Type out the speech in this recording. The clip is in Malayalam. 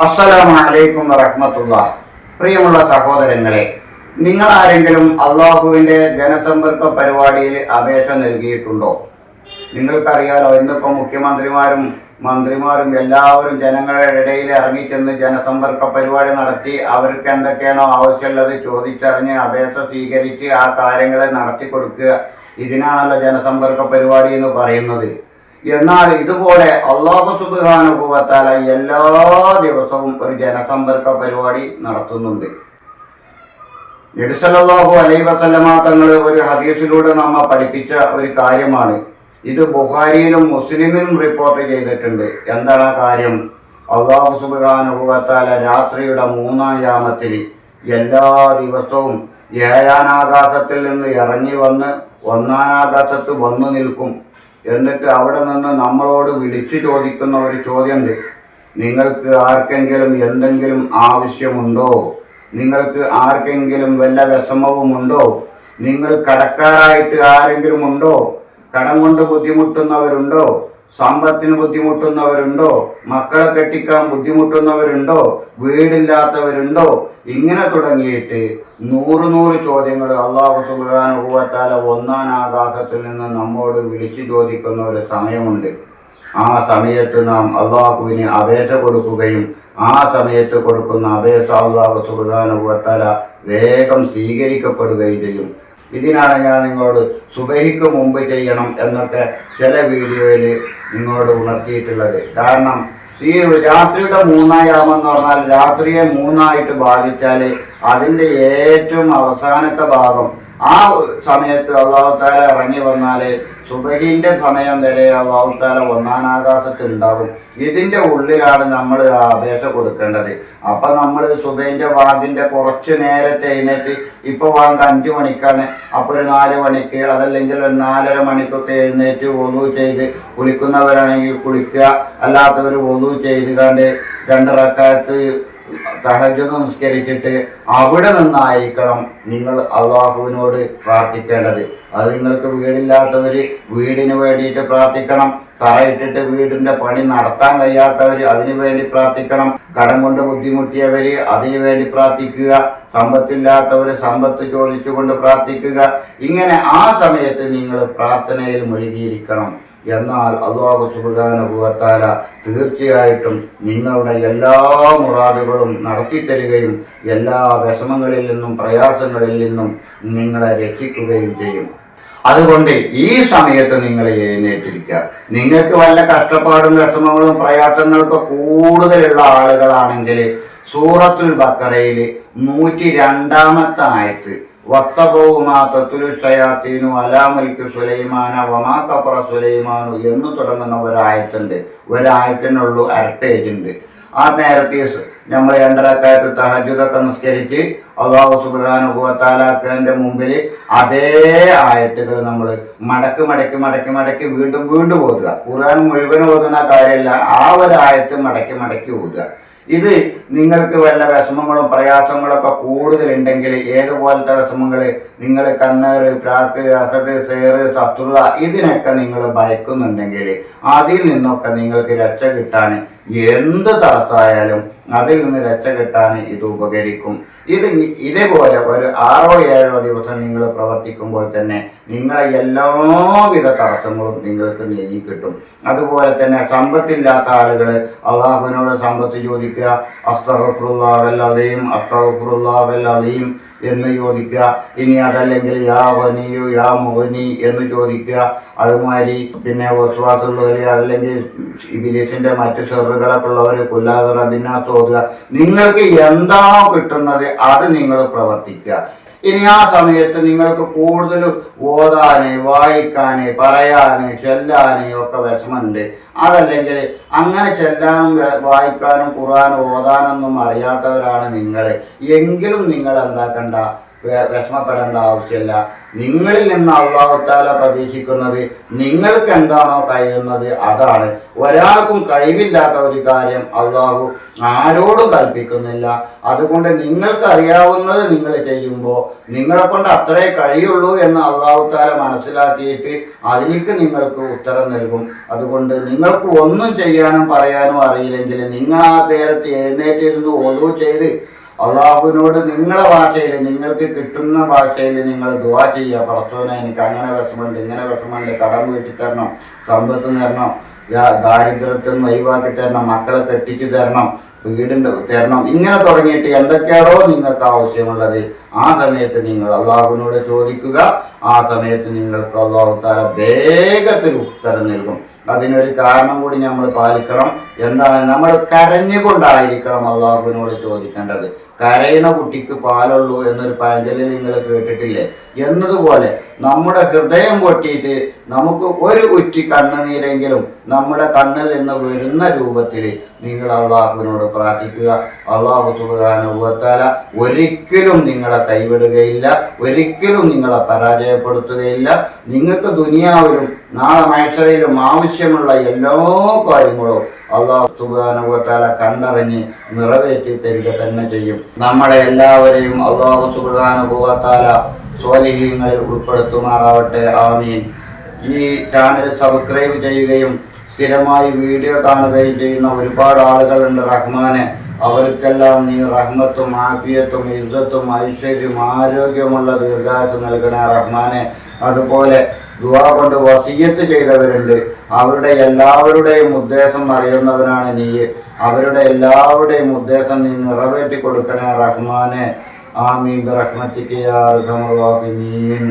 അസ്സലാമു അലൈക്കും വറഹ്മത്തുള്ളാഹി. പ്രിയമുള്ള സഹോദരങ്ങളെ, നിങ്ങൾ ആരെങ്കിലും അള്ളാഹുവിൻ്റെ ജനസമ്പർക്ക പരിപാടിയിൽ അപേക്ഷ നൽകിയിട്ടുണ്ടോ? നിങ്ങൾക്കറിയാലോ, ഇന്നിപ്പോൾ മുഖ്യമന്ത്രിമാരും മന്ത്രിമാരും എല്ലാവരും ജനങ്ങളുടെ ഇടയിൽ ഇറങ്ങിച്ചെന്ന് ജനസമ്പർക്ക പരിപാടി നടത്തി അവർക്ക് എന്തൊക്കെയാണോ ആവശ്യമുള്ളത് ചോദിച്ചറിഞ്ഞ് അപേക്ഷ സ്വീകരിച്ച് ആ കാര്യങ്ങളെ നടത്തി കൊടുക്കുക. ഇതിനാണല്ലോ ജനസമ്പർക്ക പരിപാടി എന്ന് പറയുന്നത്. എന്നാൽ ഇതുപോലെ അല്ലാഹു സുബ്ഹാനഹു വ തആല എല്ലാ ദിവസവും ഒരു ജനസമ്പർക്ക പരിപാടി നടത്തുന്നുണ്ട്. നബി സല്ലല്ലാഹു അലൈഹി വസല്ലമ തങ്ങൾ ഒരു ഹദീസിലൂടെ നമ്മെ പഠിപ്പിച്ച ഒരു കാര്യമാണ്. ഇത് ബുഖാരിയിലും മുസ്ലിമിലും റിപ്പോർട്ട് ചെയ്തിട്ടുണ്ട്. എന്താണ് ആ കാര്യം? അല്ലാഹു സുബ്ഹാനഹു വ തആല രാത്രിയുടെ 3-ാം യാമത്തിൽ എല്ലാ ദിവസവും 7-ാം ആകാശത്തിൽ നിന്ന് ഇറങ്ങി വന്ന് 1-ാം ആകാശത്ത് വന്നു നിൽക്കും. എന്നിട്ട് അവിടെ നിന്ന് നമ്മളോട് വിളിച്ചു ചോദിക്കുന്ന ഒരു ചോദ്യമുണ്ട്. നിങ്ങൾക്ക് ആർക്കെങ്കിലും എന്തെങ്കിലും ആവശ്യമുണ്ടോ? നിങ്ങൾക്ക് ആർക്കെങ്കിലും വല്ല വിഷമവുമുണ്ടോ? നിങ്ങൾ കടക്കാരായിട്ട് ആരെങ്കിലും ഉണ്ടോ? കടം കൊണ്ട് ബുദ്ധിമുട്ടുന്നവരുണ്ടോ? സമ്പത്തിന് ബുദ്ധിമുട്ടുന്നവരുണ്ടോ? മക്കളെ കെട്ടിക്കാൻ ബുദ്ധിമുട്ടുന്നവരുണ്ടോ? വീടില്ലാത്തവരുണ്ടോ? ഇങ്ങനെ തുടങ്ങിയിട്ട് 100 ചോദ്യങ്ങൾ അല്ലാഹു സുബ്ഹാനഹു വ തആല 1-ാം ആകാശത്തിൽ നിന്ന് നമ്മോട് വിളിച്ചു ചോദിക്കുന്ന ഒരു സമയമുണ്ട്. ആ സമയത്ത് നാം അള്ളാഹുവിന് അപേക്ഷ കൊടുക്കുകയും ആ സമയത്ത് കൊടുക്കുന്ന അപേക്ഷ അല്ലാഹു സുബ്ഹാനഹു വ തആല വേഗം സ്വീകരിക്കപ്പെടുകയും ചെയ്യും. ഇതിനാണ് ഞാൻ നിങ്ങളോട് സുബഹിക്ക് മുമ്പ് ചെയ്യണം എന്നൊക്കെ ചില വീഡിയോയിൽ നിങ്ങളോട് ഉണർത്തിയിട്ടുള്ളത്. കാരണം ഈ രാത്രിയുടെ 3-ാം യാമം എന്ന് പറഞ്ഞാൽ രാത്രിയെ 3ആയിട്ട് ഭാഗിച്ചാൽ അതിൻ്റെ ഏറ്റവും അവസാനത്തെ ഭാഗം ആ സമയത്ത് അല്ലാഹു തആല ഇറങ്ങി വന്നാൽ സുബഹിൻ്റെ സമയം വരെ അല്ലാഹു തആല 1-ാം ആകാശത്ത് ഉണ്ടാകും. ഇതിൻ്റെ ഉള്ളിലാണ് നമ്മൾ ആ അപേക്ഷ കൊടുക്കേണ്ടത്. അപ്പം നമ്മൾ സുബഹിൻ്റെ വാദിൻ്റെ കുറച്ച് നേരത്തെ എഴുന്നേറ്റ്, ഇപ്പോൾ വാങ്ങ 5 മണിക്കാണ്, അപ്പോൾ ഒരു 4 മണിക്ക് അതല്ലെങ്കിൽ ഒരു 4:30 മണിക്കൊക്കെ എഴുന്നേറ്റ് വുളൂ ചെയ്ത്, കുളിക്കുന്നവരാണെങ്കിൽ കുളിക്കുക, അല്ലാത്തവർ വുളൂ ചെയ്ത് കണ്ട് 2 റക്അത്ത് തഹജ്ജുദ് നിസ്കരിച്ചിട്ട് അവിടെ നിന്നായിരിക്കണം നിങ്ങൾ അള്ളാഹുവിനോട് പ്രാർത്ഥിക്കേണ്ടത്. അത് നിങ്ങൾക്ക് വീടില്ലാത്തവർ വീടിന് വേണ്ടിയിട്ട് പ്രാർത്ഥിക്കണം. തറയിട്ടിട്ട് വീടിൻ്റെ പണി നടത്താൻ കഴിയാത്തവർ അതിനു വേണ്ടി പ്രാർത്ഥിക്കണം. കടം കൊണ്ട് ബുദ്ധിമുട്ടിയവർ അതിനു വേണ്ടി പ്രാർത്ഥിക്കുക. സമ്പത്തില്ലാത്തവർ സമ്പത്ത് ചോദിച്ചുകൊണ്ട് പ്രാർത്ഥിക്കുക. ഇങ്ങനെ ആ സമയത്ത് നിങ്ങൾ പ്രാർത്ഥനയിൽ മുഴുകിയിരിക്കണം. എന്നാൽ അല്ലാഹു സുബ്ഹാനഹു വ തആല തീർച്ചയായിട്ടും നിങ്ങളുടെ എല്ലാ മുറാദുകളും നടത്തിത്തരികയും എല്ലാ വിഷമങ്ങളിൽ നിന്നും പ്രയാസങ്ങളിൽ നിന്നും നിങ്ങളെ രക്ഷിക്കുകയും ചെയ്യും. അതുകൊണ്ട് ഈ സമയത്ത് നിങ്ങൾ എഴുന്നേറ്റിരിക്കുക. നിങ്ങൾക്ക് വല്ല കഷ്ടപ്പാടും വിഷമങ്ങളും പ്രയാസങ്ങളൊക്കെ കൂടുതലുള്ള ആളുകളാണെങ്കിൽ സൂറത്തുൽ ബഖറയിൽ 102-ാമത്തെ ആയത്ത് സുലൈമാനു എന്ന് തുടങ്ങുന്ന ഒരായത്തുണ്ട്. ഒരായത്തിനുള്ളൂ അരപ്പേജുണ്ട്. ആ നേരത്തെ നമ്മൾ 2 റക്അത്ത് തഹജ്ജുദൊക്കെ നിസ്കരിച്ച് അല്ലാഹു സുബ്ഹാനഹു വ തആലയുടെ മുമ്പിൽ അതേ ആയത്തുകൾ നമ്മൾ മടക്കി വീണ്ടും ഓതുക. ഖുർആൻ മുഴുവൻ ഓതുന്ന കാര്യമല്ല, ആ ഒരു ആയത്ത് മടക്കി ഓതുക. ഇത് നിങ്ങൾക്ക് വല്ല വിഷമങ്ങളും പ്രയാസങ്ങളൊക്കെ കൂടുതലുണ്ടെങ്കിൽ, ഏതുപോലത്തെ വിഷമങ്ങൾ, നിങ്ങൾ കണ്ണേറ്, പ്രാക്ക്, അസദ്, സേറ്, ശത്രുത, ഇതിനൊക്കെ നിങ്ങൾ ഭയക്കുന്നുണ്ടെങ്കിൽ അതിൽ നിന്നൊക്കെ നിങ്ങൾക്ക് രക്ഷ കിട്ടാൻ, എന്ത് തടസ്സമായാലും അതിൽ നിന്ന് രക്ഷ കിട്ടാൻ ഇത് ഉപകരിക്കും. ഇതേപോലെ ഒരു 6-7 ദിവസം നിങ്ങൾ പ്രവർത്തിക്കുമ്പോൾ തന്നെ നിങ്ങളെ എല്ലാവിധ തടസ്സങ്ങളും നിങ്ങൾക്ക് നീങ്ങി കിട്ടും. അതുപോലെ തന്നെ സമ്പത്തില്ലാത്ത ആളുകൾ അള്ളാഹുവിനോട് സമ്പത്ത് ചോദിക്കുക. അസ്തഗ്ഫിറുല്ലാഹൽ അലീം എന്ന് ചോദിക്കുക. ഇനി അതല്ലെങ്കിൽ യാ വനിയു യാ മുഗ്നി എന്ന് ചോദിക്കുക. അതുമാതിരി പിന്നെ വസ്വാസുള്ളവർ അല്ലെങ്കിൽ ഇബ്ലീസിന്റെ മറ്റു ഷെറുകളൊക്കെ ഉള്ളവർ കുല്ലാദ് റബ്ബിനാസ് ഓതുക. നിങ്ങൾക്ക് എന്താണോ കിട്ടുന്നത് അത് നിങ്ങൾ പ്രവർത്തിക്കുക. ഇനി ആ സമയത്ത് നിങ്ങൾക്ക് കൂടുതൽ ഓതാന്, വായിക്കാന്, പറയാന്, ചൊല്ലാന് ഒക്കെ വിഷമമുണ്ട്. അതല്ലെങ്കിൽ അങ്ങനെ ചെല്ലാനും വായിക്കാനും ഖുർആൻ ഓതാനൊന്നും അറിയാത്തവരാണ് നിങ്ങൾ എങ്കിലും നിങ്ങൾ എന്താക്കണ്ട, വിഷമപ്പെടേണ്ട ആവശ്യമില്ല. നിങ്ങളിൽ നിന്ന് അല്ലാഹു തആല പ്രതീക്ഷിക്കുന്നത് നിങ്ങൾക്ക് എന്താണോ കഴിയുന്നത് അതാണ്. ഒരാൾക്കും കഴിവില്ലാത്ത ഒരു കാര്യം അല്ലാഹു ആരോടും കൽപ്പിക്കുന്നില്ല. അതുകൊണ്ട് നിങ്ങൾക്ക് അറിയാവുന്നത് നിങ്ങൾ ചെയ്യുമ്പോൾ നിങ്ങളെ കൊണ്ട് അത്രേ കഴിയുള്ളൂ എന്ന് അല്ലാഹു തആല മനസ്സിലാക്കിയിട്ട് അതിലേക്ക് നിങ്ങൾക്ക് ഉത്തരം നൽകും. അതുകൊണ്ട് നിങ്ങൾക്ക് ഒന്നും ചെയ്യാനും പറയാനും അറിയില്ലെങ്കിൽ നിങ്ങൾ ആ നേരത്തെ എഴുന്നേറ്റിരുന്ന് ഒളു ചെയ്ത് അള്ളാഹുവിനോട് നിങ്ങളെ ഭാഷയിൽ നിങ്ങൾക്ക് കിട്ടുന്ന ഭാഷയിൽ നിങ്ങൾ ദുആ ചെയ്യുക. പടച്ചോനെ എനിക്ക് അങ്ങനെ വിഷമമുണ്ട്, ഇങ്ങനെ വിഷമമുണ്ട്, കടം വീട്ടി തരണം, സമ്പത്ത് തരണം, ദാരിദ്ര്യത്തിൽ നിന്ന് ഒഴിവാക്കി തരണം, മക്കളെ കെട്ടിച്ചു തരണം, വീടുണ്ട് തരണം, ഇങ്ങനെ തുടങ്ങിയിട്ട് എന്തൊക്കെയാണോ നിങ്ങൾക്ക് ആവശ്യമുള്ളത് ആ സമയത്ത് നിങ്ങൾ അള്ളാഹുവിനോട് ചോദിക്കുക. ആ സമയത്ത് നിങ്ങൾക്ക് അല്ലാഹു തആല വേഗത്തിൽ ഉത്തരം നൽകും. അതിനൊരു കാരണം കൂടി നമ്മൾ പാലിക്കണം. എന്താണ്? നമ്മൾ കരഞ്ഞുകൊണ്ടായിരിക്കണം അള്ളാഹുവിനോട് ചോദിക്കേണ്ടത്. കരയുന്ന കുട്ടിക്ക് പാലുള്ളൂ എന്നൊരു പഴഞ്ചൊല്ല് നിങ്ങൾ കേട്ടിട്ടില്ലേ? എന്നതുപോലെ നമ്മുടെ ഹൃദയം പൊട്ടിയിട്ട് നമുക്ക് ഒരു ഉറ്റി കണ്ണുനീരെങ്കിലും നമ്മുടെ കണ്ണിൽ നിന്ന് വരുന്ന രൂപത്തിൽ നിങ്ങൾ അള്ളാഹുവിനോട് പ്രാർത്ഥിക്കുക. അല്ലാഹു സുബ്ഹാനഹു വ തആല ഒരിക്കലും നിങ്ങളെ കൈവിടുകയില്ല, ഒരിക്കലും നിങ്ങളെ പരാജയപ്പെടുത്തുകയില്ല. നിങ്ങൾക്ക് ദുനിയാവിലും നാളെ മഹ്ശറിലും ആവശ്യമുള്ള എല്ലാ കാര്യങ്ങളും അല്ലാഹു സുബ്ഹാനഹു വ തആല കണ്ടറിഞ്ഞ് നിറവേറ്റി തരിക തന്നെ ചെയ്യും. നമ്മളെ എല്ലാവരെയും അല്ലാഹു സുബ്ഹാനഹു വ തആല സ്വാലിഹീങ്ങളിൽ ഉൾപ്പെടുത്തുമാറാവട്ടെ. ആമീൻ. ഈ ചാനൽ സബ്സ്ക്രൈബ് ചെയ്യുകയും സ്ഥിരമായി വീഡിയോ കാണുകയും ചെയ്യുന്ന ഒരുപാട് ആളുകളുണ്ട് റഹ്മാനെ. അവർക്കെല്ലാം നീ റഹ്മത്തും ആഫിയത്തും ഇസ്സത്തും ഐശ്വര്യവും ആരോഗ്യമുള്ള ദീർഘായുസ്സ് നൽകണേ റഹ്മാനെ. അതുപോലെ ദുആ കൊണ്ട് വസിയ്യത്ത് ചെയ്തവരുണ്ട്. അവരുടെ എല്ലാവരുടെയും ഉദ്ദേശം അറിയുന്നവനാണ് നീ. അവരുടെ എല്ലാവരുടെയും ഉദ്ദേശം നീ നിറവേറ്റി കൊടുക്കണേ റഹ്മാനെ. ആമീൻ ബിറഹ്മതിക യാ അർഹമർ റഹീമീൻ.